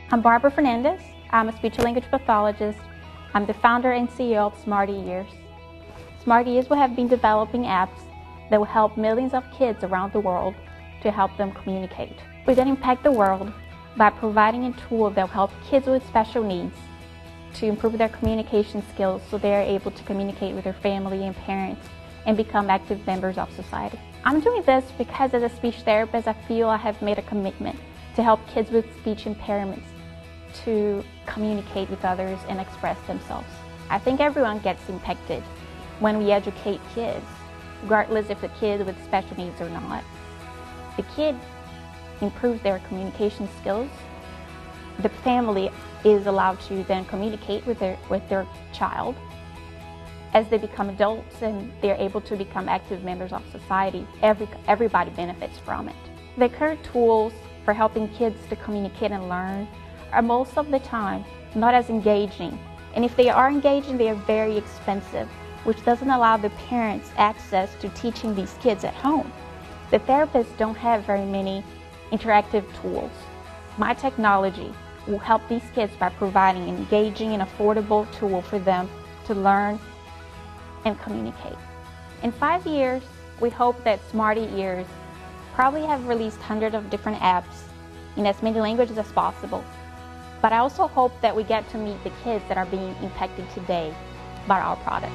I'm Barbara Fernandez. I'm a speech and language pathologist. I'm the founder and CEO of Smarty Ears. Smarty Ears will have been developing apps that will help millions of kids around the world to help them communicate. We're going to impact the world by providing a tool that will help kids with special needs to improve their communication skills so they are able to communicate with their family and parents and become active members of society. I'm doing this because as a speech therapist, I feel I have made a commitment to help kids with speech impairments to communicate with others and express themselves. I think everyone gets impacted when we educate kids, regardless if the kid with special needs or not. The kid improves their communication skills. The family is allowed to then communicate with their child. As they become adults and they're able to become active members of society, everybody benefits from it. The current tools for helping kids to communicate and learn are most of the time not as engaging. And if they are engaging, they are very expensive, which doesn't allow the parents access to teaching these kids at home. The therapists don't have very many interactive tools. My technology will help these kids by providing an engaging and affordable tool for them to learn and communicate. In 5 years, we hope that Smarty Ears probably have released hundreds of different apps in as many languages as possible. But I also hope that we get to meet the kids that are being impacted today by our product.